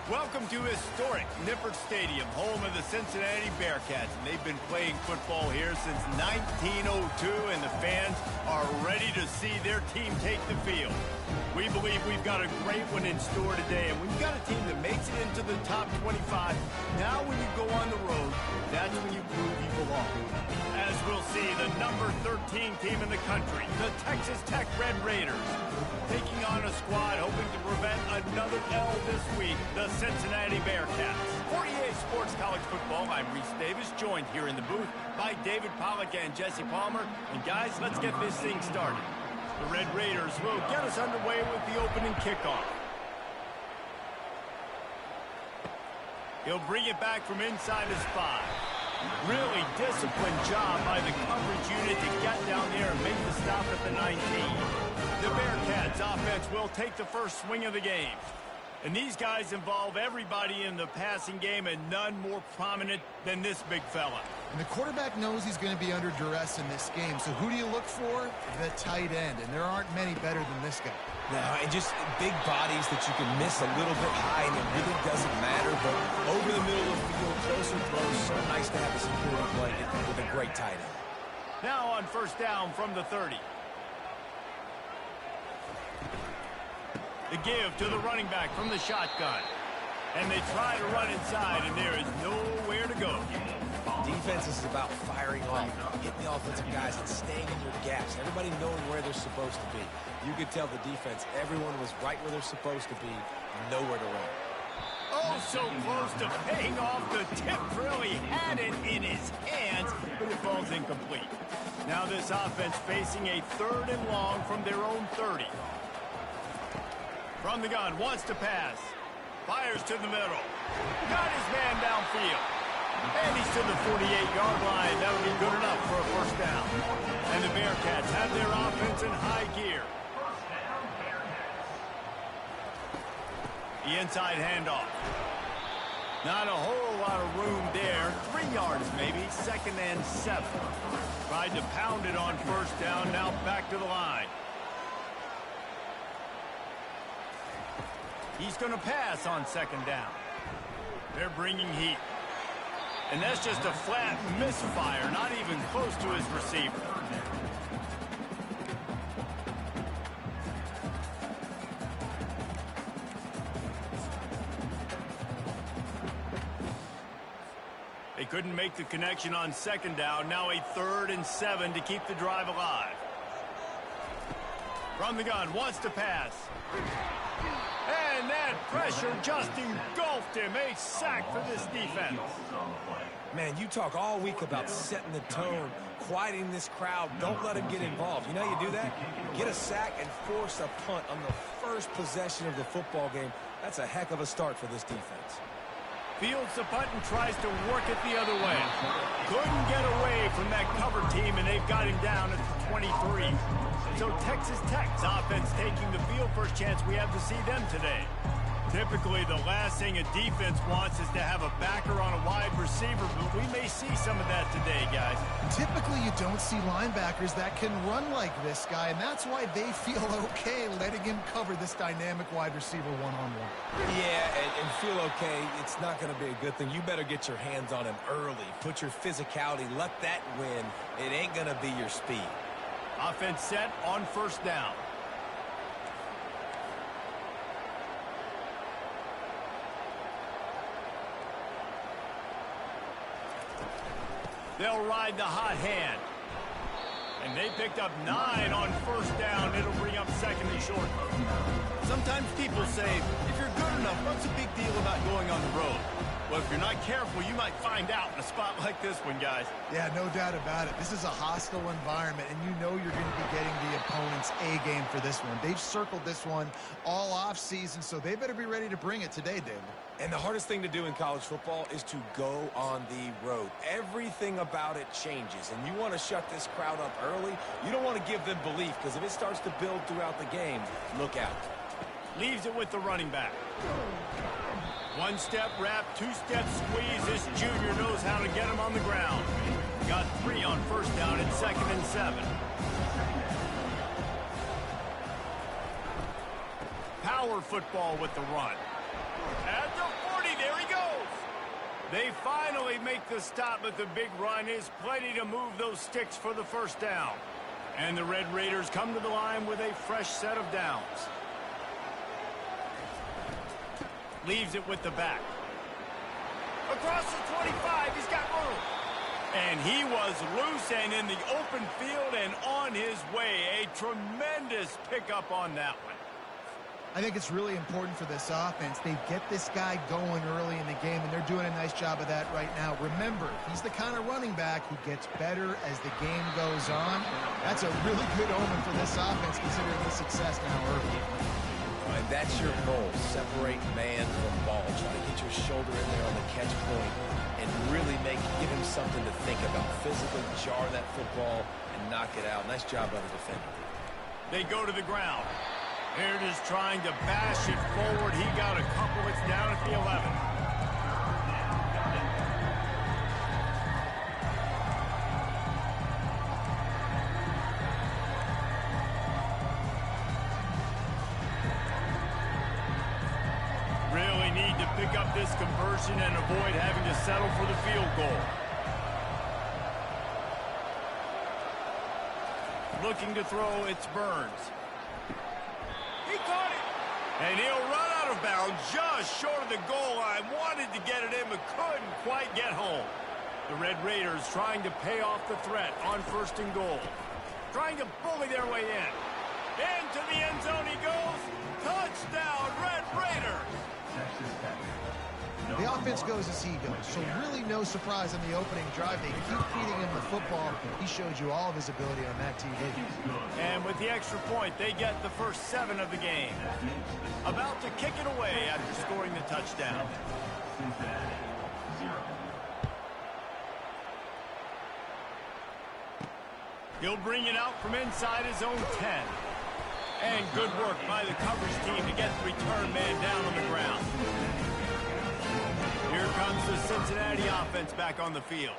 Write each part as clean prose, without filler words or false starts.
Welcome to historic Nippert Stadium, home of the Cincinnati Bearcats. And they've been playing football here since 1902, and the fans are ready to see their team take the field. We believe we've got a great one in store today, and we've got a team that makes it into the top 25. Now when you go on the road, that's when you prove you belong. As we'll see, the number 13 team in the country, the Texas Tech Red Raiders, taking on a squad hoping to prevent another L this week, the Cincinnati Bearcats. For EA Sports College Football, I'm Reese Davis, joined here in the booth by David Pollack and Jesse Palmer. And guys, let's get this thing started. The Red Raiders will get us underway with the opening kickoff. He'll bring it back from inside his 5. Really disciplined job by the coverage unit to get down there and make the stop at the 19. The Bearcats offense will take the first swing of the game. And these guys involve everybody in the passing game, and none more prominent than this big fella. And the quarterback knows he's going to be under duress in this game. So who do you look for? The tight end. And there aren't many better than this guy. No, and just big bodies that you can miss a little bit high, and it really doesn't matter. But over the middle of the field, closer throws, so nice to have a security blanket with a great tight end. Now on first down from the 30. The give to the running back from the shotgun. And they try to run inside, and there is nowhere to go. Defense is about firing off, hitting the offensive guys and staying in your gaps. Everybody knowing where they're supposed to be. You could tell the defense, everyone was right where they're supposed to be, nowhere to run. Oh, so close to paying off. The tip really had it in his hands, but it falls incomplete. Now this offense facing a 3rd and long from their own 30. From the gun, wants to pass. Fires to the middle. Got his man downfield. And he's to the 48-yard line. That'll be good enough for a first down. And the Bearcats have their offense in high gear. The inside handoff. Not a whole lot of room there. 3 yards maybe, 2nd and 7. Tried to pound it on first down, now back to the line. He's going to pass on 2nd down. They're bringing heat. And that's just a flat misfire, not even close to his receiver. They couldn't make the connection on 2nd down. Now a 3rd and 7 to keep the drive alive. From the gun, wants to pass. And that pressure just engulfed him. A sack for this defense. Man, you talk all week about setting the tone, quieting this crowd. Don't let him get involved. You know how you do that? Get a sack and force a punt on the first possession of the football game. That's a heck of a start for this defense. Fields the punt and tries to work it the other way. Couldn't get away from that cover team, and they've got him down at the 23. So Texas Tech's offense taking the field. First chance we have to see them today. Typically, the last thing a defense wants is to have a backer on a wide receiver, but we may see some of that today, guys. Typically, you don't see linebackers that can run like this guy, and that's why they feel okay letting him cover this dynamic wide receiver one-on-one. Yeah, and feel okay. It's not going to be a good thing. You better get your hands on him early. Put your physicality. Let that win. It ain't going to be your speed. Offense set on first down. They'll ride the hot hand. And they picked up 9 on first down. It'll bring up 2nd and short. Sometimes people say, if you're good enough, what's the big deal about going on the road? Well, if you're not careful, you might find out in a spot like this one, guys. Yeah, no doubt about it. This is a hostile environment, and you know you're going to be getting the opponent's A game for this one. They've circled this one all offseason, so they better be ready to bring it today, David. And the hardest thing to do in college football is to go on the road. Everything about it changes, and you want to shut this crowd up early. You don't want to give them belief, because if it starts to build throughout the game, look out. Leaves it with the running back. 1-step wrap, 2-step squeeze. This junior knows how to get him on the ground. Got 3 on first down and 2nd and 7. Power football with the run. At the They finally make the stop, but the big run is plenty to move those sticks for the first down. And the Red Raiders come to the line with a fresh set of downs. Leaves it with the back. Across the 25, he's got room. And he was loose and in the open field and on his way. A tremendous pickup on that one. I think it's really important for this offense. They get this guy going early in the game, and they're doing a nice job of that right now. Remember, he's the kind of running back who gets better as the game goes on. That's a really good omen for this offense, considering the success now early. All right, that's your goal. Separate man from ball. Try to get your shoulder in there on the catch point and really give him something to think about. Physically jar that football and knock it out. Nice job by the defender. They go to the ground. Here it is trying to bash it forward. He got a couple. It's down at the 11. Really need to pick up this conversion and avoid having to settle for the field goal. Looking to throw, it's Burns. He caught it. And he'll run out of bounds just short of the goal line. Wanted to get it in, but couldn't quite get home. The Red Raiders trying to pay off the threat on 1st and goal. Trying to bully their way in. Into the end zone he goes. Touchdown, Red Raiders. The offense goes as he goes, so really no surprise on the opening drive. They keep feeding him the football. He showed you all of his ability on that TV. And with the extra point, they get the first 7 of the game. About to kick it away after scoring the touchdown. He'll bring it out from inside his own 10. And good work by the coverage team to get the return man down on the ground. Here comes the Cincinnati offense back on the field.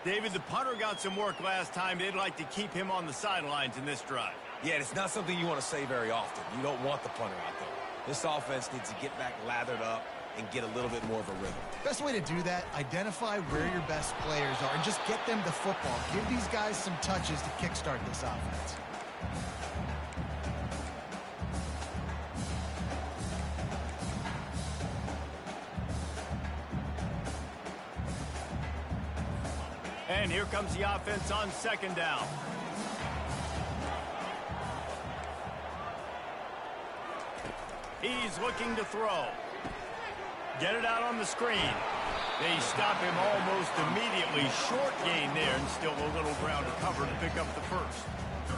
David, the punter got some work last time. They'd like to keep him on the sidelines in this drive. Yeah, it's not something you want to say very often. You don't want the punter out there. This offense needs to get back lathered up and get a little bit more of a rhythm. Best way to do that, identify where your best players are and just get them the football. Give these guys some touches to kickstart this offense. And here comes the offense on 2nd down. He's looking to throw. Get it out on the screen. They stop him almost immediately. Short gain there, and still a little ground to cover to pick up the first.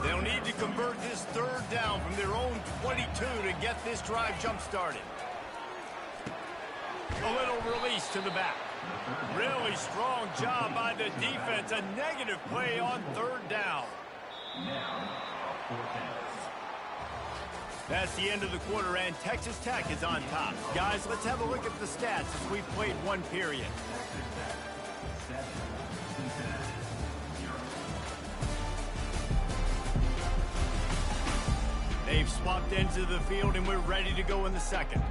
They'll need to convert this 3rd down from their own 22 to get this drive jump-started. A little release to the back. Really strong job by the defense. A negative play on 3rd down. That's the end of the quarter, and Texas Tech is on top. Guys, let's have a look at the stats as we've played 1 period. They've swapped ends of the field, and we're ready to go in the 2nd.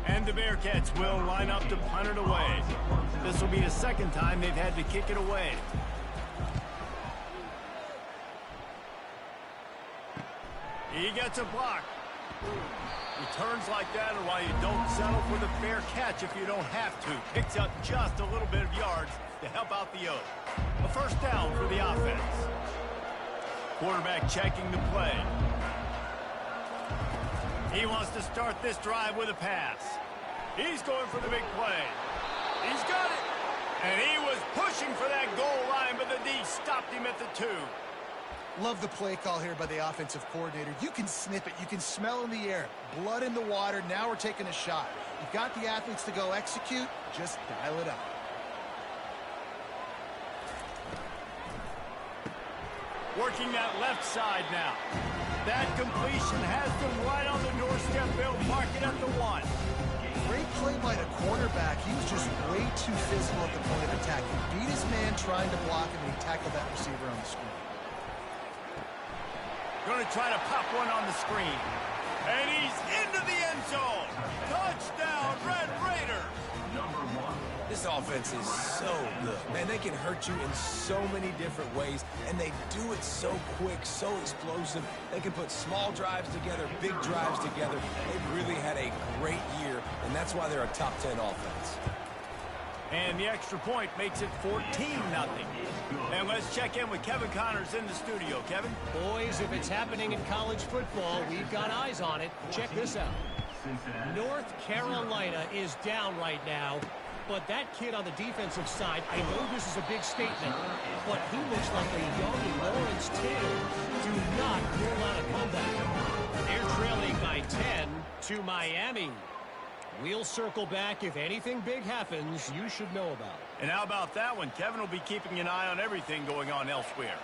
And the Bearcats will line up to punt it away. This will be the 2nd time they've had to kick it away. He gets a block. Returns like that are why you don't settle for the fair catch if you don't have to. Picks up just a little bit of yards to help out the Oak. A 1st down for the offense. Quarterback checking the play. He wants to start this drive with a pass. He's going for the big play. He's got it. And he was pushing for that goal line, but the D stopped him at the 2. Love the play call here by the offensive coordinator. You can sniff it. You can smell in the air. Blood in the water. Now we're taking a shot. You've got the athletes to go execute. Just dial it up. Working that left side now. That completion has them right on the doorstep. They'll mark it at the 1. Great play by the cornerback. He was just way too physical at the point of attack. He beat his man trying to block him, and he tackled that receiver on the screen. Going to try to pop one on the screen. And he's into the end zone. Touchdown, Red Raider. This offense is so good. Man, they can hurt you in so many different ways, and they do it so quick, so explosive. They can put small drives together, big drives together. They've really had a great year, and that's why they're a top 10 offense. And the extra point makes it 14-0. And let's check in with Kevin Connors in the studio. Kevin? Boys, if it's happening in college football, we've got eyes on it. Check this out. North Carolina is down right now. But that kid on the defensive side, I know this is a big statement, but he looks like a young Lawrence Taylor. Do not rule out a comeback. They're trailing by 10 to Miami. We'll circle back. If anything big happens, you should know about it. And how about that one? Kevin will be keeping an eye on everything going on elsewhere.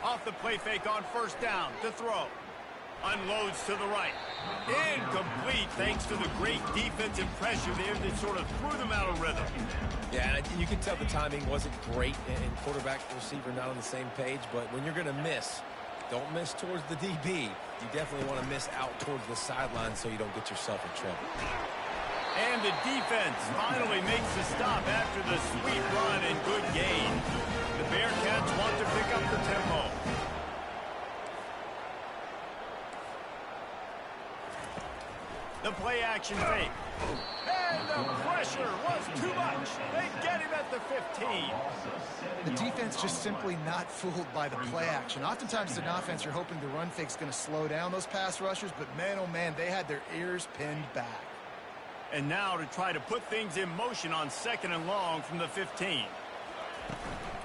Off the play fake on first down to throw. Unloads to the right. Incomplete thanks to the great defensive pressure there that sort of threw them out of rhythm. Yeah, and you can tell the timing wasn't great, and quarterback and receiver not on the same page, but when you're going to miss, don't miss towards the DB. You definitely want to miss out towards the sideline so you don't get yourself in trouble. And the defense finally makes the stop after the sweet run and good gain. The Bearcats want to pick up the tempo. The play action fake. And the pressure was too much. They get him at the 15. The defense just simply not fooled by the play action. Oftentimes as an offense, you're hoping the run fake's going to slow down those pass rushers, but man, oh man, they had their ears pinned back. And now to try to put things in motion on 2nd and long from the 15.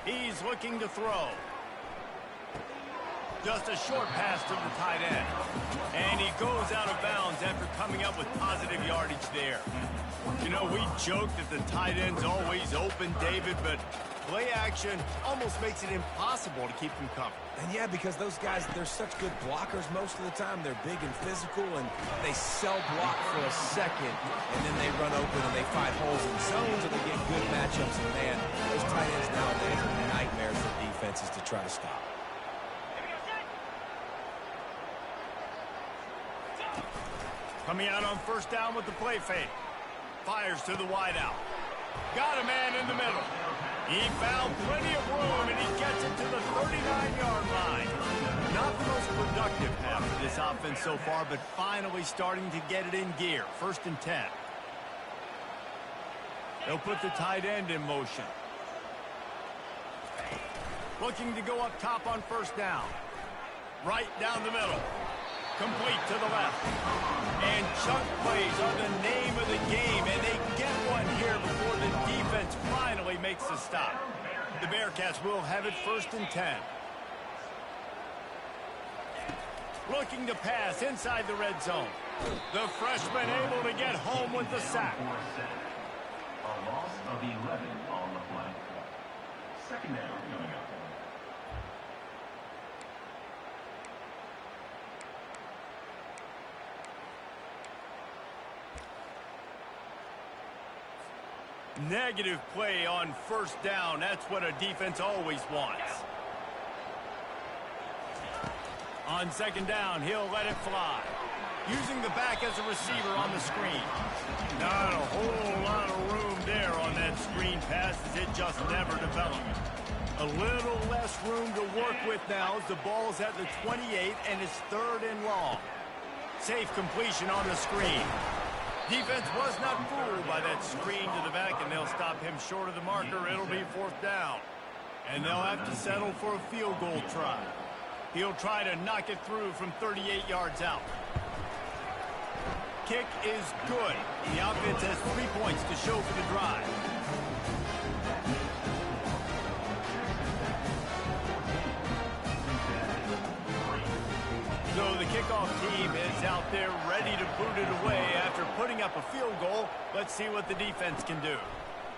He's looking to throw. Just a short pass to the tight end. And he goes out of bounds after coming up with positive yardage there. You know, we joke that the tight end's always open, David, but play action almost makes it impossible to keep them covered. And yeah, because those guys, they're such good blockers most of the time. They're big and physical, and they sell block for a second, and then they run open and they find holes in zones, and they get good matchups. And man, those tight ends nowadays are nightmares for defenses to try to stop. Coming out on first down with the play fake. Fires to the wideout. Got a man in the middle. He found plenty of room, and he gets it to the 39-yard line. Not the most productive half of this offense so far, but finally starting to get it in gear. 1st and 10. They'll put the tight end in motion. Looking to go up top on first down. Right down the middle. Complete to the left. And chunk plays are the name of the game, and they get one here before the defense finally makes the stop. The Bearcats will have it 1st and 10. Looking to pass inside the red zone. The freshman able to get home with the sack. A loss of 11 on the play. 2nd down coming up. Negative play on first down. That's what a defense always wants. On 2nd down, he'll let it fly. Using the back as a receiver on the screen. Not a whole lot of room there on that screen pass as it just never developed. A little less room to work with now as the ball's at the 28 and it's 3rd and long. Safe completion on the screen. Defense was not fooled by that screen to the back, and they'll stop him short of the marker. It'll be 4th down. And they'll have to settle for a field goal try. He'll try to knock it through from 38 yards out. Kick is good. The offense has 3 points to show for the drive. So the kickoff team is out there ready to boot it away after putting up a field goal. Let's see what the defense can do.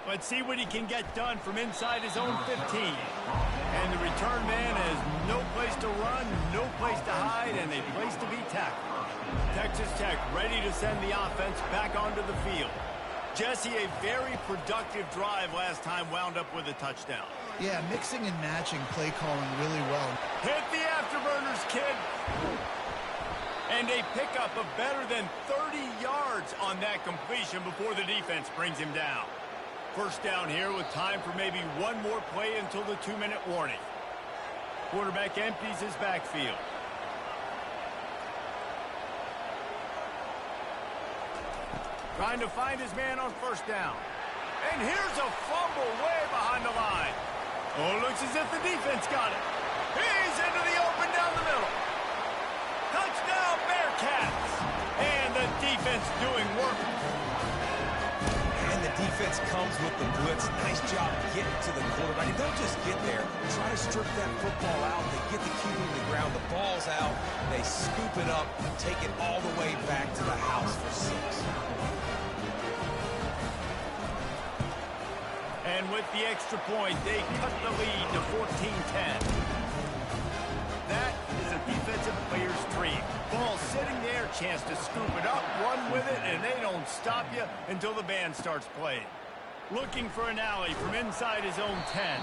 Let's see what he can get done from inside his own 15. And the return man has no place to run, no place to hide, and a place to be tackled. Texas Tech ready to send the offense back onto the field. Jesse, a very productive drive last time wound up with a touchdown. Yeah, mixing and matching play calling really well. Hit the afterburners, kid. And a pickup of better than 30 yards on that completion before the defense brings him down. First down here with time for maybe one more play until the 2-minute warning. Quarterback empties his backfield. Trying to find his man on first down. And here's a fumble way behind the line. Oh, looks as if the defense got it. He's into the open down the middle. Touchdown, Bearcats. And the defense doing work. And the defense comes with the blitz. Nice job getting to the quarterback. They don't just get there. Try to strip that football out. They get the QB to the ground. The ball's out. They scoop it up, take it all the way back to the house for 6. And with the extra point, they cut the lead to 14-10. That is a defensive player's dream. Ball sitting there, chance to scoop it up, run with it, and they don't stop you until the band starts playing. Looking for an alley from inside his own 10.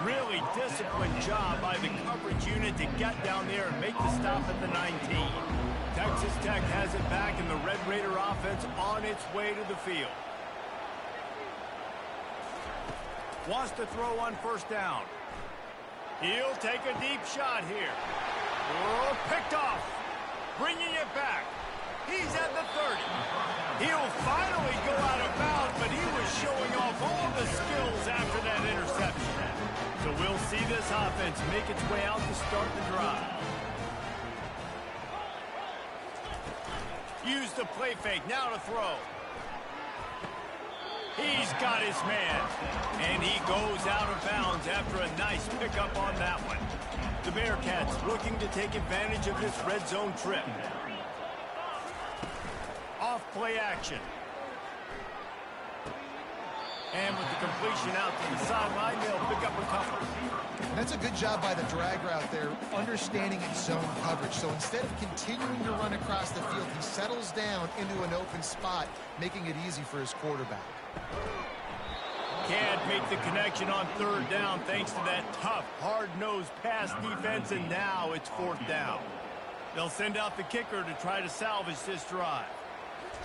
Really disciplined job by the coverage unit to get down there and make the stop at the 19. Texas Tech has it back, and the Red Raider offense on its way to the field. Wants to throw on first down. He'll take a deep shot here. Oh, picked off. Bringing it back. He's at the 30. He'll finally go out of bounds, but he was showing off all the skills after that interception. So we'll see this offense make its way out to start the drive. Use the play fake. Now to throw. He's got his man, and he goes out of bounds after a nice pickup on that one. The Bearcats looking to take advantage of this red zone trip. Off play action. And with the completion out to the sideline, they'll pick up a couple. That's a good job by the drag route there, understanding its zone coverage. So instead of continuing to run across the field, he settles down into an open spot, making it easy for his quarterback. Can't make the connection on third down thanks to that tough, hard-nosed pass defense, and now it's fourth down. They'll send out the kicker to try to salvage this drive.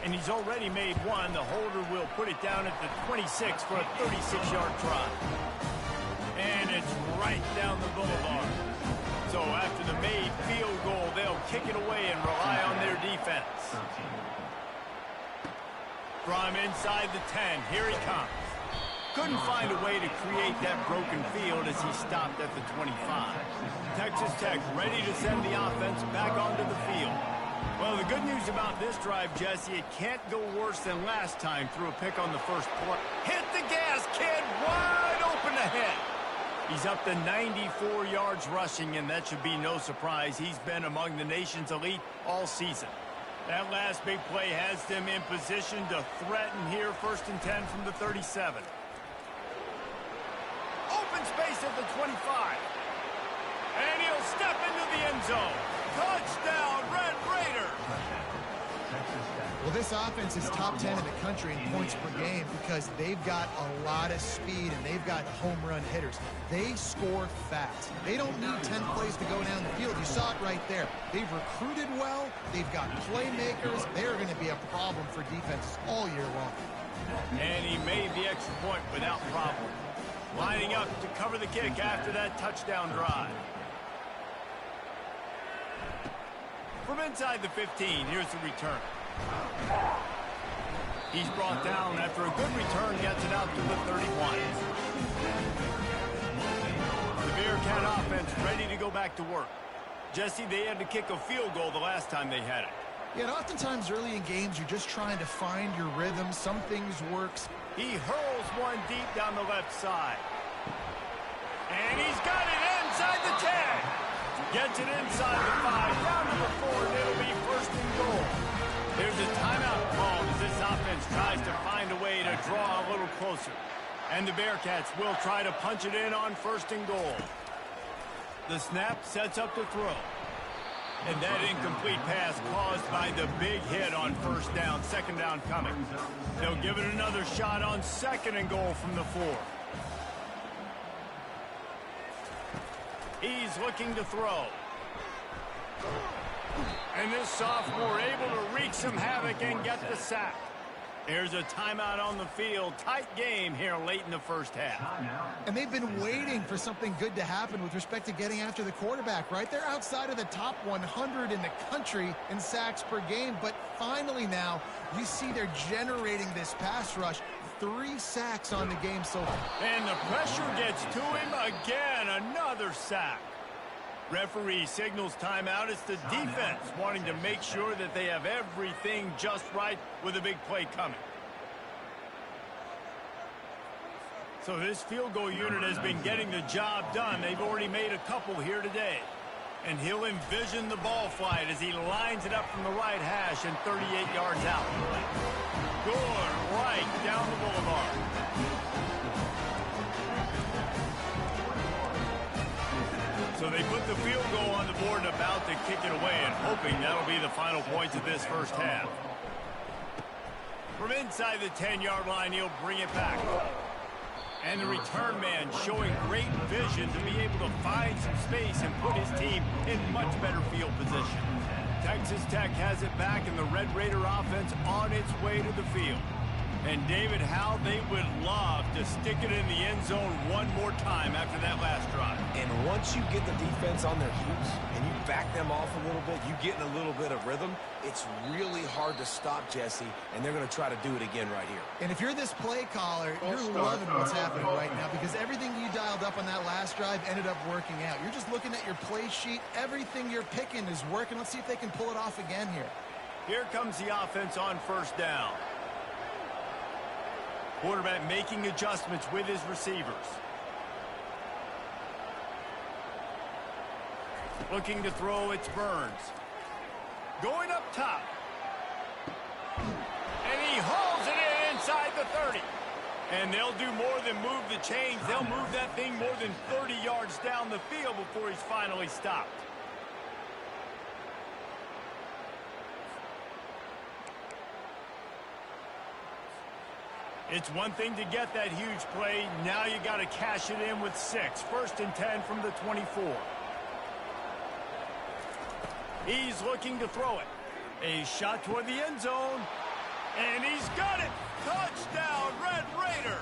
And he's already made one. The holder will put it down at the 26 for a 36-yard try. And it's right down the boulevard. So after the made field goal, they'll kick it away and rely on their defense. From inside the 10, here he comes. Couldn't find a way to create that broken field as he stopped at the 25. Texas Tech ready to send the offense back onto the field. Well, the good news about this drive, Jesse, it can't go worse than last time through a pick on the first play. Hit the gas, kid! Wide open ahead. He's up to 94 yards rushing, and that should be no surprise. He's been among the nation's elite all season. That last big play has them in position to threaten here, 1st and 10 from the 37. Open space at the 25. And he'll step into the end zone. Touchdown, Red Raiders! Well, this offense is top 10 in the country in points per game because they've got a lot of speed and they've got home run hitters. They score fast. They don't need 10 plays to go down the field. You saw it right there. They've recruited well. They've got playmakers. They're going to be a problem for defenses all year long. And he made the extra point without problem. Lining up to cover the kick after that touchdown drive. From inside the 15, here's the return. He's brought down after a good return, gets it out to the 31. The Bearcat offense ready to go back to work. Jesse, they had to kick a field goal the last time they had it. Yeah, and oftentimes early in games, you're just trying to find your rhythm. Some things works. He hurls one deep down the left side. And he's got it inside the 10. Gets it inside the 5, down to the 4, and it'll be 1st and goal. There's a timeout called as this offense tries to find a way to draw a little closer. And the Bearcats will try to punch it in on 1st and goal. The snap sets up the throw. And that incomplete pass caused by the big hit on 1st down, 2nd down coming. They'll give it another shot on 2nd and goal from the 4. He's looking to throw. And this sophomore able to wreak some havoc and get the sack. There's a timeout on the field. Tight game here late in the first half. And they've been waiting for something good to happen with respect to getting after the quarterback, right? They're outside of the top 100 in the country in sacks per game, but finally now you see they're generating this pass rush. 3 sacks on the game so far. And the pressure gets to him again. Another sack. Referee signals timeout. It's the defense wanting to make sure that they have everything just right with a big play coming. So this field goal unit has been getting the job done. They've already made a couple here today. And he'll envision the ball flight as he lines it up from the right hash and 38 yards out. Good right down the boulevard. So they put the field goal on the board and about to kick it away, and hoping that'll be the final points of this first half. From inside the 10-yard line, he'll bring it back. And the return man showing great vision to be able to find some space and put his team in much better field position. Texas Tech has it back, and the Red Raider offense on its way to the field. And David, how they would love to stick it in the end zone one more time after that last drive. And once you get the defense on their heels and you back them off a little bit, you get in a little bit of rhythm, it's really hard to stop, Jesse, and they're going to try to do it again right here. And if you're this play caller, you're loving what's happening right now because everything you dialed up on that last drive ended up working out. You're just looking at your play sheet. Everything you're picking is working. Let's see if they can pull it off again here. Here comes the offense on first down. Quarterback making adjustments with his receivers. Looking to throw, it's Burns. Going up top. And he hauls it in inside the 30. And they'll do more than move the chains. They'll move that thing more than 30 yards down the field before he's finally stopped. It's one thing to get that huge play. Now you got to cash it in with 6. 1st and 10 from the 24. He's looking to throw it. A shot toward the end zone. And he's got it. Touchdown, Red Raiders.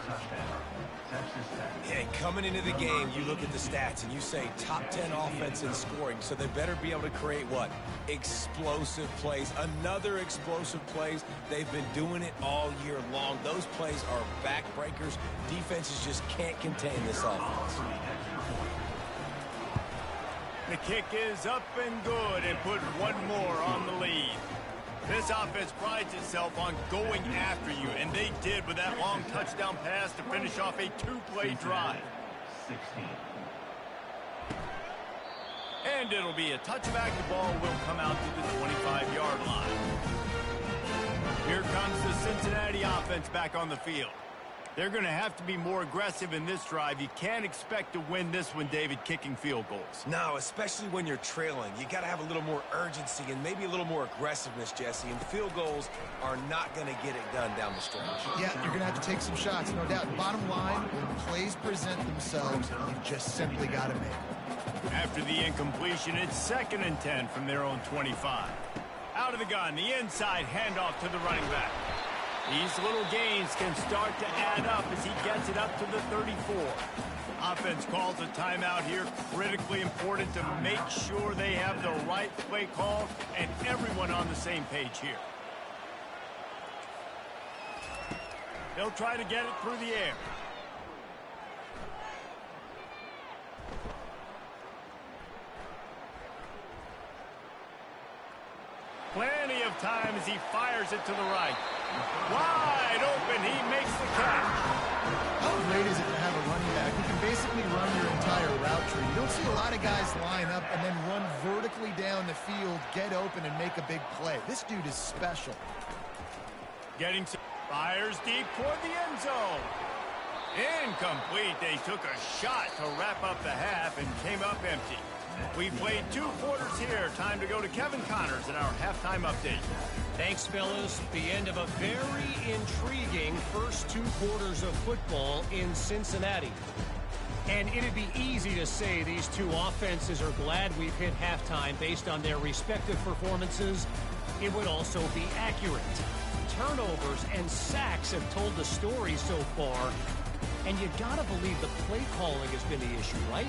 Yeah, coming into the game, you look at the stats and you say top 10 offense in scoring, so they better be able to create what? Explosive plays. Another explosive plays. They've been doing it all year long. Those plays are backbreakers. Defenses just can't contain this offense. The kick is up and good and put one more on the lead. This offense prides itself on going after you, and they did with that long touchdown pass to finish off a 2-play drive. 16. And it'll be a touchback. The ball will come out to the 25-yard line. Here comes the Cincinnati offense back on the field. They're going to have to be more aggressive in this drive. You can't expect to win this one, David, kicking field goals. No, especially when you're trailing. You got to have a little more urgency and maybe a little more aggressiveness, Jesse. And field goals are not going to get it done down the stretch. Yeah, you're going to have to take some shots, no doubt. Bottom line, when plays present themselves, you've just simply got to make them. After the incompletion, it's 2nd and 10 from their own 25. Out of the gun, the inside handoff to the running back. These little gains can start to add up as he gets it up to the 34. Offense calls a timeout here. Critically important to make sure they have the right play call and everyone on the same page here. They'll try to get it through the air. Plenty of time as he fires it to the right. Wide open, he makes the catch. How great is it to have a running back who can basically run your entire route tree? You don't see a lot of guys line up and then run vertically down the field, get open, and make a big play. This dude is special. Getting some fires deep toward the end zone. Incomplete. They took a shot to wrap up the half and came up empty. We played 2 quarters here. Time to go to Kevin Connors in our halftime update. Thanks, fellas. The end of a very intriguing first 2 quarters of football in Cincinnati. And it'd be easy to to say these two offenses are glad we've hit halftime based on their respective performances. It would also be accurate. Turnovers and sacks have told the story so far. And you gotta believe the play calling has been the issue, right?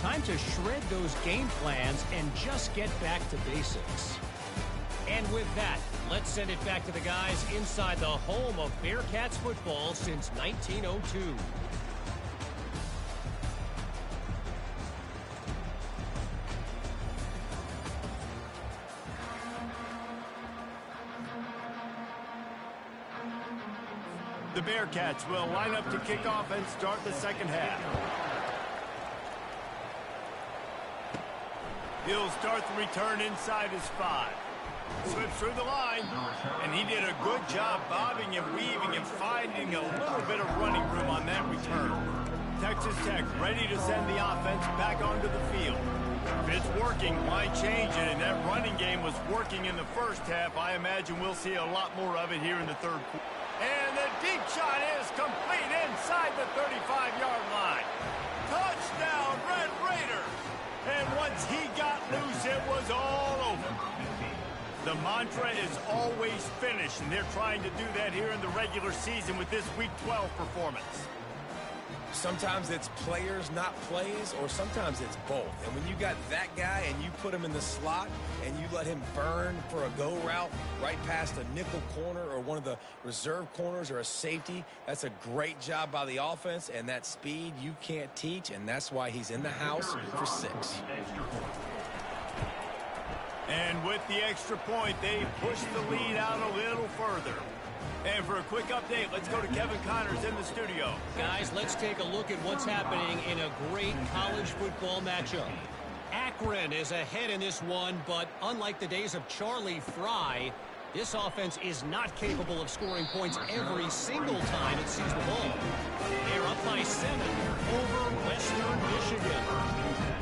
Time to shred those game plans and just get back to basics. And with that, let's send it back to the guys inside the home of Bearcats football since 1902. The Bearcats will line up to kick off and start the second half. He'll start the return inside his 5. Slips through the line, and he did a good job bobbing and weaving and finding a little bit of running room on that return. Texas Tech ready to send the offense back onto the field. If it's working, why change it? And that running game was working in the first half. I imagine we'll see a lot more of it here in the third quarter. And the deep shot is complete inside the 35-yard line. Touchdown, Red Raider! And once he got loose, it was all over. The mantra is always finish, and they're trying to do that here in the regular season with this Week 12 performance. Sometimes it's players, not plays, or sometimes it's both. And when you got that guy and you put him in the slot and you let him burn for a go route right past a nickel corner or one of the reserve corners or a safety, that's a great job by the offense, and that speed you can't teach, and that's why he's in the house for 6. And with the extra point, they push the lead out a little further. And for a quick update, let's go to Kevin Connors in the studio. Guys, let's take a look at what's happening in a great college football matchup. Akron is ahead in this one, but unlike the days of Charlie Fry, this offense is not capable of scoring points every single time it sees the ball. They're up by 7 over Western Michigan.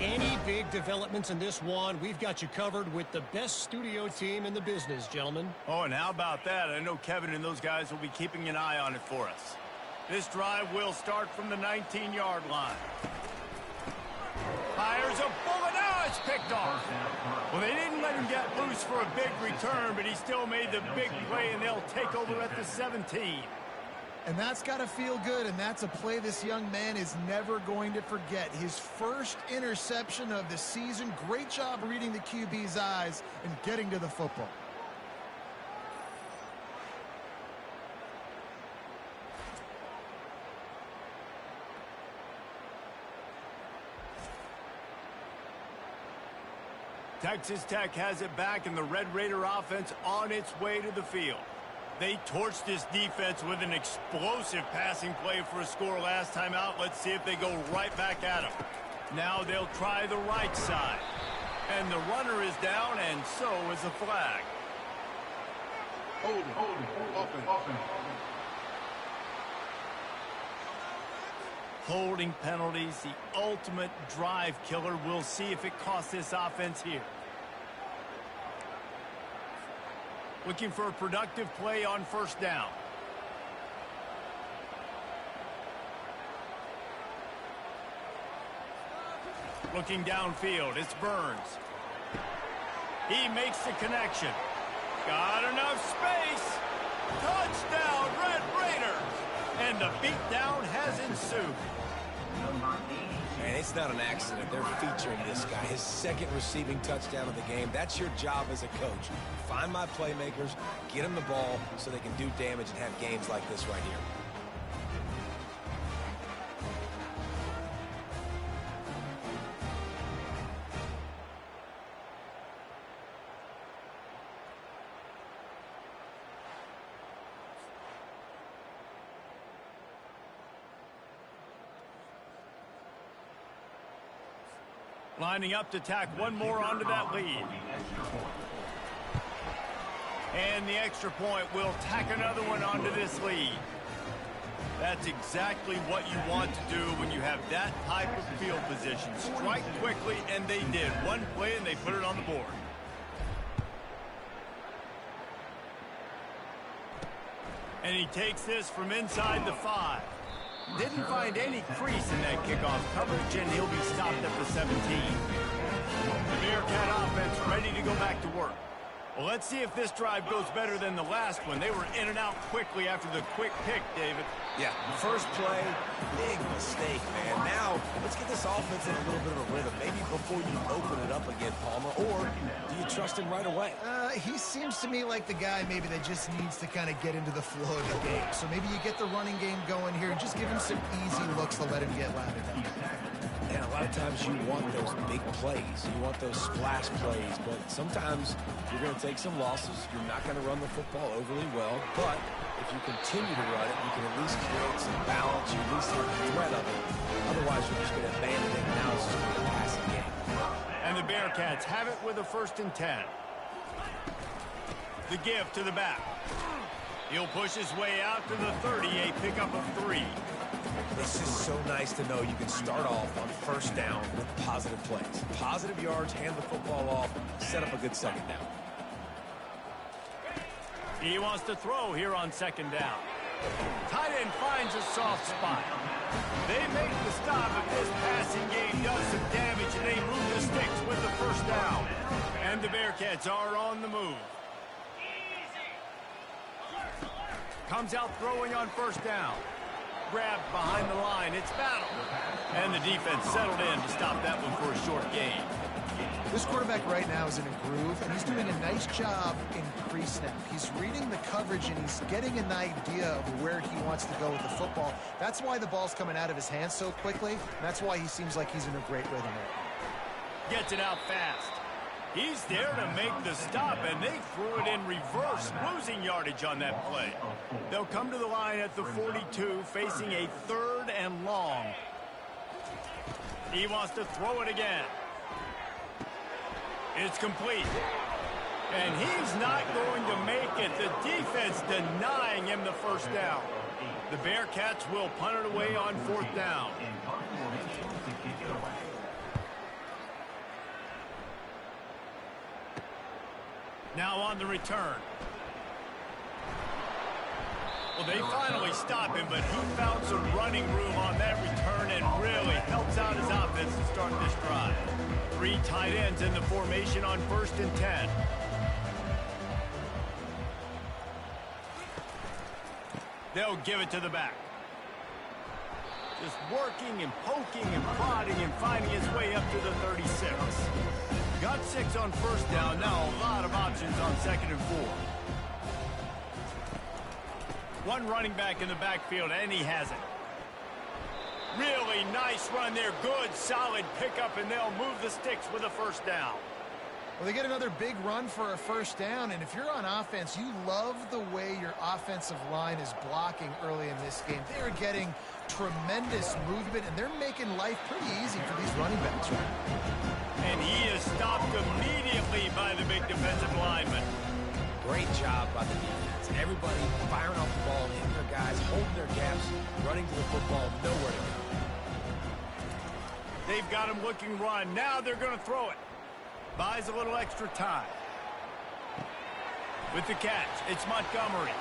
Any big developments in this one, we've got you covered with the best studio team in the business, gentlemen. Oh, and how about that? I know Kevin and those guys will be keeping an eye on it for us. This drive will start from the 19-yard line. Fires a bullet. Now it's picked off. Well, they didn't let him get loose for a big return, but he still made the big play, and they'll take over at the 17. And that's got to feel good, and that's a play this young man is never going to forget. His first interception of the season. Great job reading the QB's eyes and getting to the football. Texas Tech has it back, and the Red Raider offense on its way to the field. They torched this defense with an explosive passing play for a score last time out. Let's see if they go right back at him. Now they'll try the right side. And the runner is down, and so is the flag. Holding penalties, the ultimate drive killer. We'll see if it costs this offense here. Looking for a productive play on first down. Looking downfield, it's Burns. He makes the connection. Got enough space. Touchdown, Red Raiders. And the beatdown has ensued. And it's not an accident. They're featuring this guy. His second receiving touchdown of the game. That's your job as a coach. Find my playmakers, get them the ball so they can do damage and have games like this right here. Lining up to tack one more onto that lead. And the extra point will tack another one onto this lead. That's exactly what you want to do when you have that type of field position. Strike quickly, and they did. One play, and they put it on the board. And he takes this from inside the 5. Didn't find any crease in that kickoff coverage, and he'll be stopped at the 17. The Bearcat offense ready to go back to work. Well, let's see if this drive goes better than the last one. They were in and out quickly after the quick pick, David. Yeah, first play, big mistake, man. Now, let's get this offense in a little bit of a rhythm. Maybe before you open it up again, Palmer, or do you trust him right away? He seems to me like the guy maybe that just needs to kind of get into the flow of the game. So maybe you get the running game going here and just give him some easy looks to let him get lathered up. And a lot of times you want those big plays. You want those splash plays, but sometimes you're going to take some losses. You're not going to run the football overly well, but if you continue to run it, you can at least create some balance. You at least have the threat of it. Otherwise, you're just going to abandon it. Now it's just going to be a passing game. And the Bearcats have it with a 1st and 10. The give to the back. He'll push his way out to the 30, a pickup of 3. It's just so nice to know you can start off on 1st down with positive plays. Positive yards, hand the football off, set up a good 2nd down. He wants to throw here on 2nd down. Tight end finds a soft spot. They make the stop, but this passing game does some damage, and they move the sticks with the 1st down. And the Bearcats are on the move. Comes out throwing on 1st down. Grabbed behind the line. It's battle. And the defense settled in to stop that one for a short gain. This quarterback right now is in a groove, and he's doing a nice job in pre-snap. He's reading the coverage, and he's getting an idea of where he wants to go with the football. That's why the ball's coming out of his hands so quickly, and that's why he seems like he's in a great rhythm there. Gets it out fast. He's there to make the stop, and they threw it in reverse, losing yardage on that play. They'll come to the line at the 42, facing a 3rd and long. He wants to throw it again. It's complete. And he's not going to make it. The defense denying him the 1st down. The Bearcats will punt it away on 4th down. Now on the return. Well, they finally stop him, but he found some running room on that return and really helps out his offense to start this drive. 3 tight ends in the formation on 1st and 10. They'll give it to the back. Just working and poking and prodding and finding his way up to the 36. Got 6 on 1st down. Now a lot of options on 2nd and 4. One running back in the backfield, and he has it. Really nice run there. Good, solid pickup, and they'll move the sticks with a 1st down. Well, they get another big run for a 1st down, and if you're on offense, you love the way your offensive line is blocking early in this game. They're getting tremendous movement, and they're making life pretty easy for these running backs, right? And he is stopped immediately by the big defensive lineman. Great job by the defense. Everybody firing off the ball, hitting their guys, holding their gaps, running to the football, nowhere to go. They've got him looking run. Now they're going to throw it. Buys a little extra time. With the catch, it's Montgomery.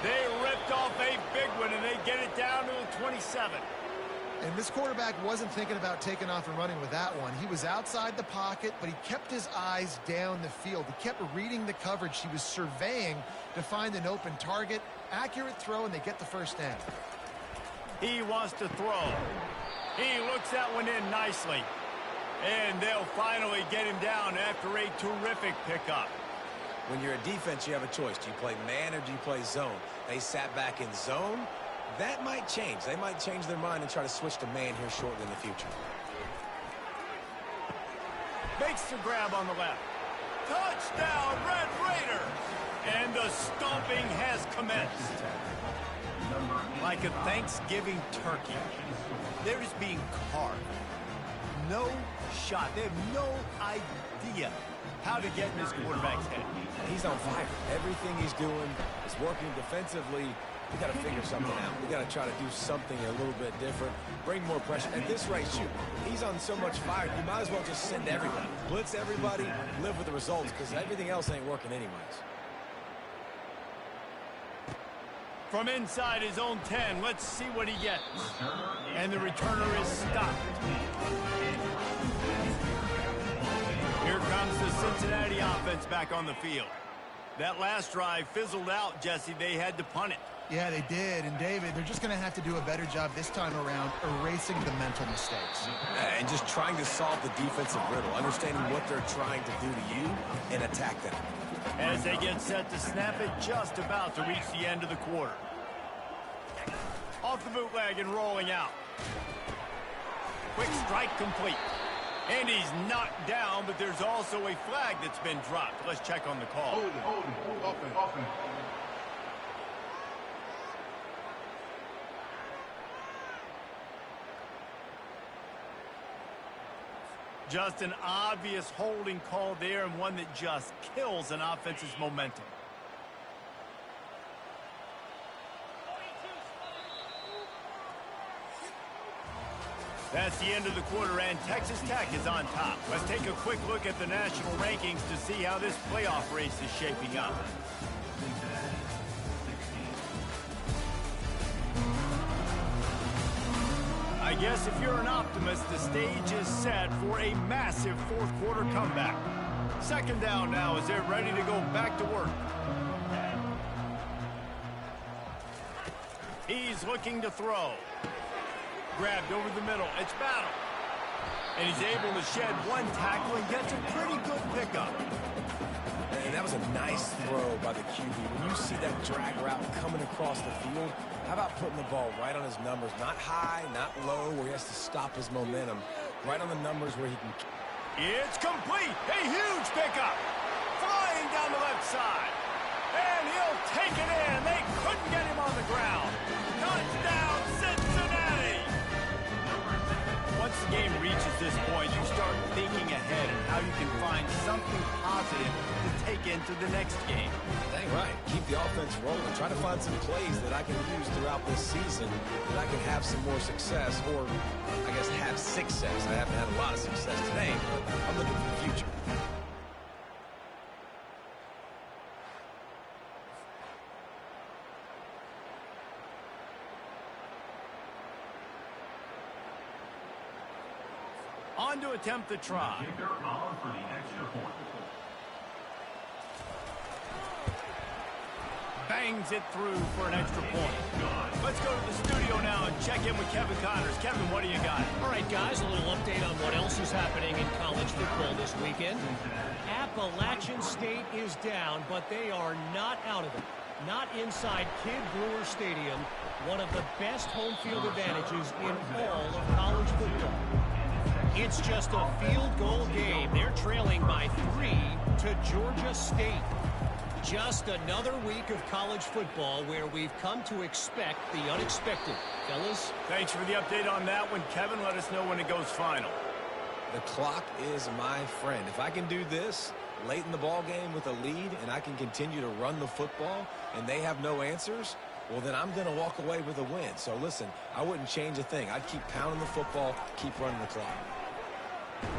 They ripped off a big one, and they get it down to the 27. And this quarterback wasn't thinking about taking off and running with that one. He was outside the pocket, but he kept his eyes down the field. He kept reading the coverage. He was surveying to find an open target. Accurate throw, and they get the 1st down. He wants to throw. He looks that one in nicely. And they'll finally get him down after a terrific pickup. When you're a defense, you have a choice. Do you play man or do you play zone? They sat back in zone. That might change. They might change their mind and try to switch to man here shortly in the future. Makes the grab on the left. Touchdown, Red Raiders! And the stomping has commenced. Like a Thanksgiving turkey. They're just being carved. No shot. They have no idea how to get in this quarterback's head. He's on fire. Everything he's doing is working defensively. We got to figure something out. We got to try to do something a little bit different. Bring more pressure. At this rate, shoot. He's on so much fire. You might as well just send everybody. Blitz everybody. Live with the results because everything else ain't working anyways. From inside his own 10, let's see what he gets. And the returner is stopped. Here comes the Cincinnati offense back on the field. That last drive fizzled out, Jesse. They had to punt it. Yeah, they did. And, David, they're just going to have to do a better job this time around erasing the mental mistakes. And just trying to solve the defensive riddle, understanding what they're trying to do to you and attack them. As they get set to snap it, just about to reach the end of the quarter. Off the bootleg and rolling out. Quick strike complete. And he's knocked down, but there's also a flag that's been dropped. Let's check on the call. Offense. Just an obvious holding call there, and one that just kills an offense's momentum. That's the end of the quarter, and Texas Tech is on top. Let's take a quick look at the national rankings to see how this playoff race is shaping up. I guess if you're an optimist, the stage is set for a massive fourth quarter comeback. Second down now as they're ready to go back to work. He's looking to throw. Grabbed over the middle. It's battle. And he's able to shed one tackle and gets a pretty good pickup. And that was a nice throw by the QB. When you see that drag route coming across the field, how about putting the ball right on his numbers? Not high, not low, where he has to stop his momentum. Right on the numbers where he can... It's complete. A huge pickup. Flying down the left side. And he'll take it in. They couldn't get him on the ground. Touchdown, Cincinnati! Once the game reaches this point, you start thinking ahead and how you can find something positive to take into the next game. Dang right. Keep the offense rolling. Try to find some plays that I can use throughout this season that I can have some more success, or I guess have success. I haven't had a lot of success today, but I'm looking for the future. On to attempt the try. Kicker on for the extra point. Bangs it through for an extra point. Let's go to the studio now and check in with Kevin Connors. Kevin, what do you got? All right, guys, a little update on what else is happening in college football this weekend. Appalachian State is down, but they are not out of it. Not inside Kid Brewer Stadium, one of the best home field advantages in all of college football. It's just a field goal game. They're trailing by 3 to Georgia State. Just another week of college football where we've come to expect the unexpected. Fellas? Thanks for the update on that one, Kevin. Let us know when it goes final. The clock is my friend. If I can do this late in the ball game with a lead and I can continue to run the football and they have no answers, well, then I'm going to walk away with a win. So, listen, I wouldn't change a thing. I'd keep pounding the football, keep running the clock.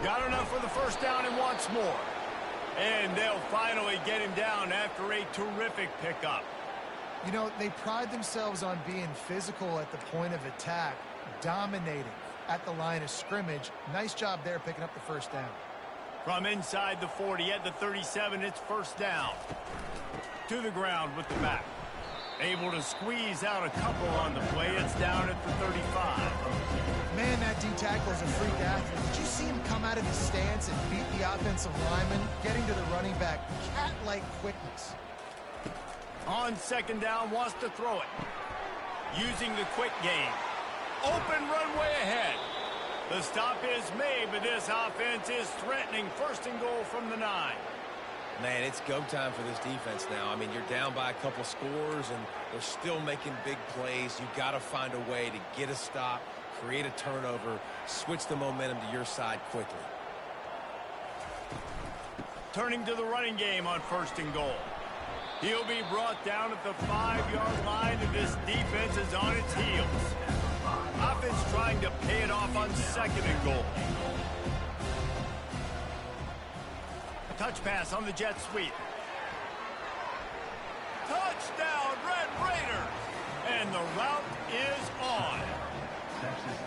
Got enough for the first down and wants more. And they'll finally get him down after a terrific pickup. You know, they pride themselves on being physical at the point of attack, dominating at the line of scrimmage. Nice job there picking up the first down. From inside the 40 at the 37, it's first down. To the ground with the back. Able to squeeze out a couple on the play. It's down at the 35. Man, that D-tackle is a freak athlete. Did you see him come out of his stance and beat the offensive lineman, getting to the running back? Cat-like quickness. On second down, wants to throw it. Using the quick game. Open runway ahead. The stop is made, but this offense is threatening. First and goal from the 9. Man, it's go time for this defense now. I mean, you're down by a couple scores, and they're still making big plays. You've got to find a way to get a stop, create a turnover, switch the momentum to your side quickly. Turning to the running game on first and goal. He'll be brought down at the 5-yard line, and this defense is on its heels. Offense trying to pay it off on second and goal. Touch pass on the jet sweep. Touchdown, Red Raiders! And the route is on.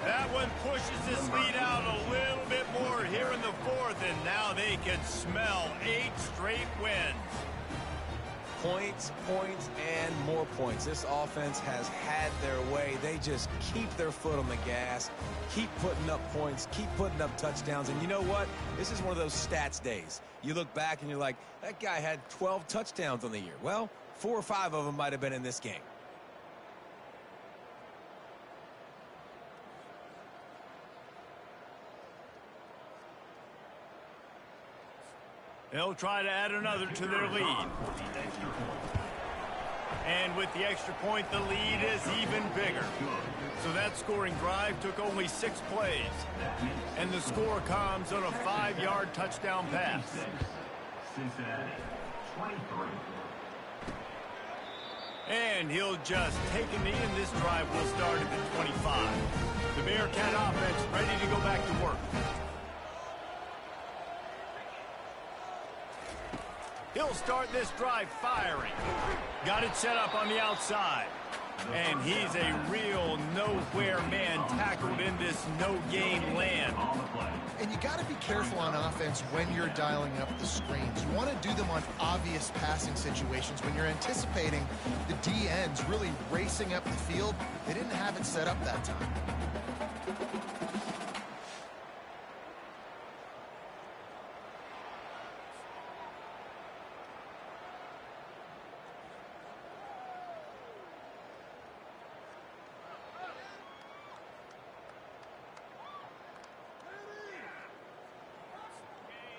That one pushes this lead out a little bit more here in the fourth, and now they can smell 8 straight wins. Points, points, and more points. This offense has had their way. They just keep their foot on the gas, keep putting up points, keep putting up touchdowns. And you know what? This is one of those stats days. You look back and you're like, that guy had 12 touchdowns on the year. Well, 4 or 5 of them might have been in this game. They'll try to add another to their lead. And with the extra point, the lead is even bigger. So that scoring drive took only 6 plays. And the score comes on a 5-yard touchdown pass. Cincinnati, 23. And he'll just take a knee, and this drive will start at the 25. The Bearcat offense ready to go back to work. He'll start this drive firing. Got it set up on the outside. And he's a real nowhere man tackled in this no-game land. And you got to be careful on offense when you're dialing up the screens. You want to do them on obvious passing situations. When you're anticipating the D-ends really racing up the field, they didn't have it set up that time.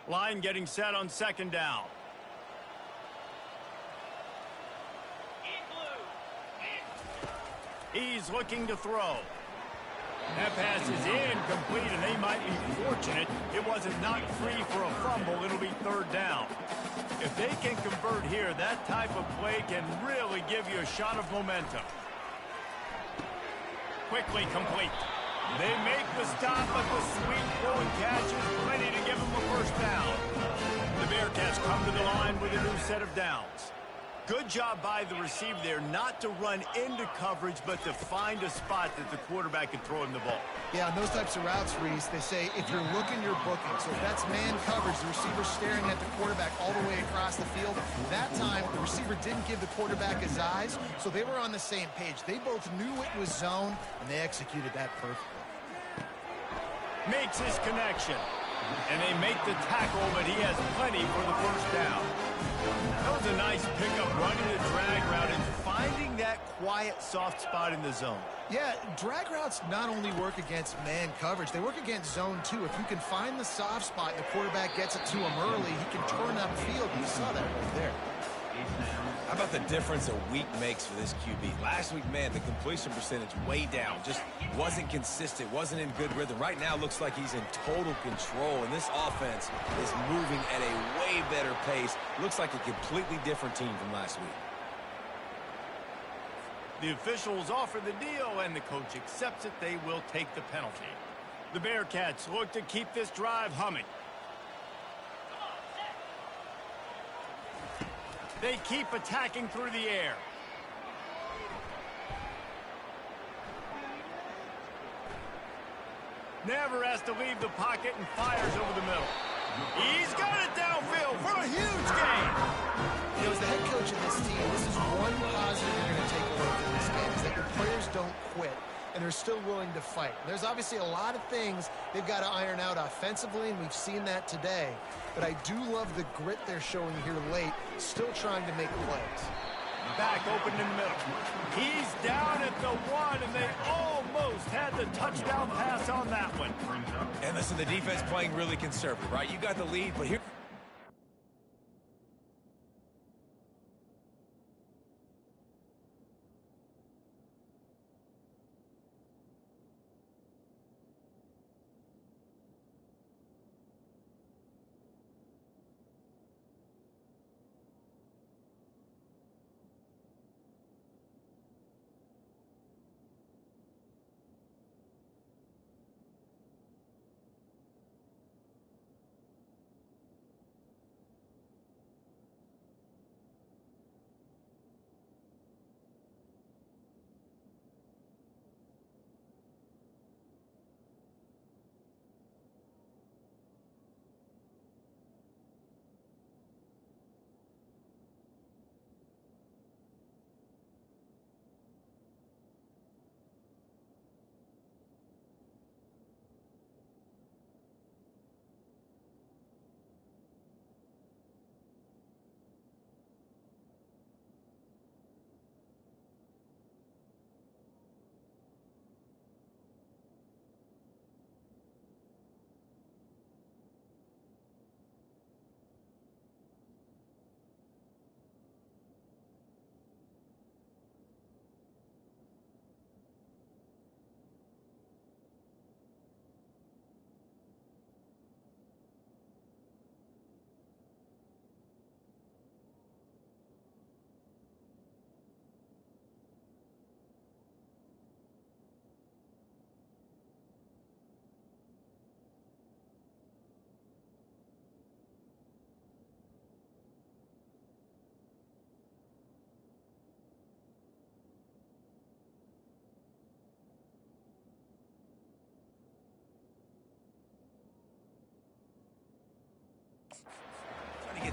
Line getting set on 2nd down. He's looking to throw. That pass is incomplete, and they might be fortunate it wasn't knocked free for a fumble. It'll be 3rd down. If they can convert here, that type of play can really give you a shot of momentum. Quickly complete. They make the stop, but the sweet throw and catch is plenty to give them a 1st down. The Bearcats come to the line with a new set of downs. Good job by the receiver there not to run into coverage, but to find a spot that the quarterback can throw him the ball. Yeah, on those types of routes, Reese, they say if you're looking, you're booking. So if that's man coverage, the receiver's staring at the quarterback all the way across the field. That time, the receiver didn't give the quarterback his eyes, so they were on the same page. They both knew it was zone, and they executed that perfectly. Makes his connection. And they make the tackle, but he has plenty for the 1st down. That was a nice pickup, running the drag route and finding that quiet, soft spot in the zone. Yeah, drag routes not only work against man coverage, they work against zone too. If you can find the soft spot and the quarterback gets it to him early, he can turn upfield. You saw that right there. How about the difference a week makes for this QB? Last week, man, the completion percentage way down. Just wasn't consistent, wasn't in good rhythm. Right now, looks like he's in total control, and this offense is moving at a way better pace. Looks like a completely different team from last week. The officials offer the deal, and the coach accepts it. They will take the penalty. The Bearcats look to keep this drive humming. They keep attacking through the air. Never has to leave the pocket and fires over the middle. He's got it downfield for a huge gain. You know, as the head coach of this team, this is one positive you're going to take away from this game, is that your players don't quit, and they're still willing to fight. There's obviously a lot of things they've got to iron out offensively, and we've seen that today. But I do love the grit they're showing here late, still trying to make plays. Back open in the middle. He's down at the 1, and they almost had the touchdown pass on that one. And listen, the defense playing really conservative, right? You got the lead, but here...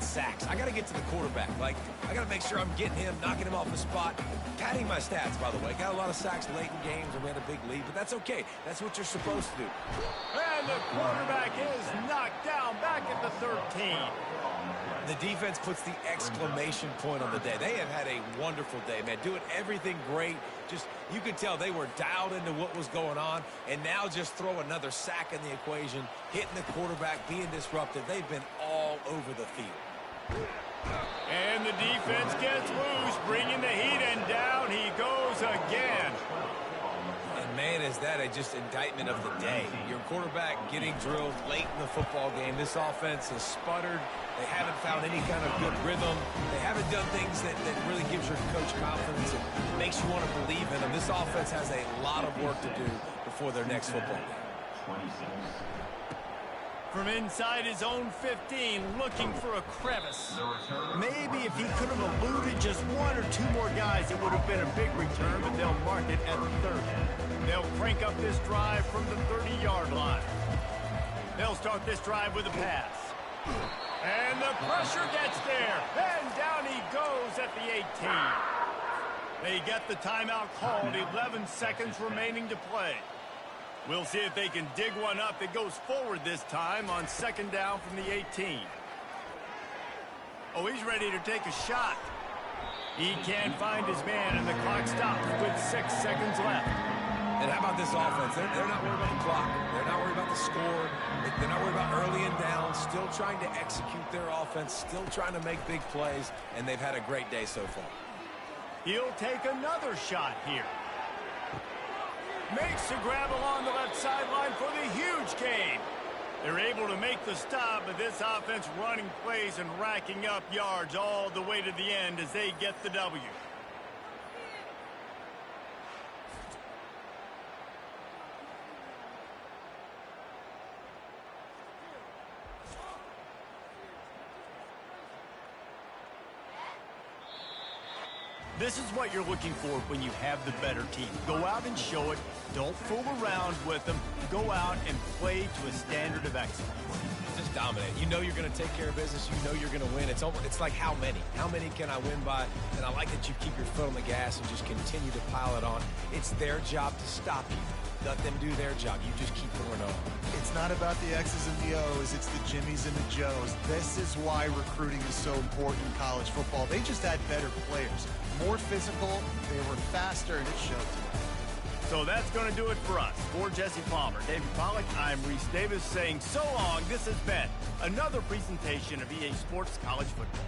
sacks. I got to get to the quarterback. Like, I got to make sure I'm getting him, knocking him off the spot. Padding my stats, by the way. Got a lot of sacks late in games, and we had a big lead, but that's okay. That's what you're supposed to do. And the quarterback is knocked down back at the 13. The defense puts the exclamation point on the day. They have had a wonderful day, man. Doing everything great. Just, you could tell they were dialed into what was going on, and now just throw another sack in the equation, hitting the quarterback, being disruptive. They've been all over the field. And the defense gets loose, bringing the heat, and down he goes again. And, man, is that just indictment of the day. Your quarterback getting drilled late in the football game. This offense has sputtered. They haven't found any kind of good rhythm. They haven't done things that really gives your coach confidence and makes you want to believe in them. This offense has a lot of work to do before their next football game. 26. From inside his own 15, looking for a crevice. Maybe if he could have eluded just one or two more guys, it would have been a big return, but they'll mark it at the 30. They'll crank up this drive from the 30-yard line. They'll start this drive with a pass. And the pressure gets there. And down he goes at the 18. They get the timeout called, 11 seconds remaining to play. We'll see if they can dig one up. It goes forward this time on second down from the 18. Oh, he's ready to take a shot. He can't find his man, and the clock stops with 6 seconds left. And how about this offense? They're not worried about the clock. They're not worried about the score. They're not worried about early and down. Still trying to execute their offense. Still trying to make big plays. And they've had a great day so far. He'll take another shot here. Makes the grab along the left sideline for the huge gain. They're able to make the stop, but this offense running plays and racking up yards all the way to the end as they get the W. This is what you're looking for when you have the better team. Go out and show it. Don't fool around with them. Go out and play to a standard of excellence. Just dominate. You know you're going to take care of business. You know you're going to win. It's like how many? How many can I win by? And I like that you keep your foot on the gas and just continue to pile it on. It's their job to stop you. Let them do their job. You just keep going on. It's not about the X's and the O's. It's the Jimmies and the Joes. This is why recruiting is so important in college football. They just had better players. More physical, they were faster, and it showed tonight. So that's going to do it for us. For Jesse Palmer, David Pollack, I'm Reese Davis saying so long. This has been another presentation of EA Sports College Football.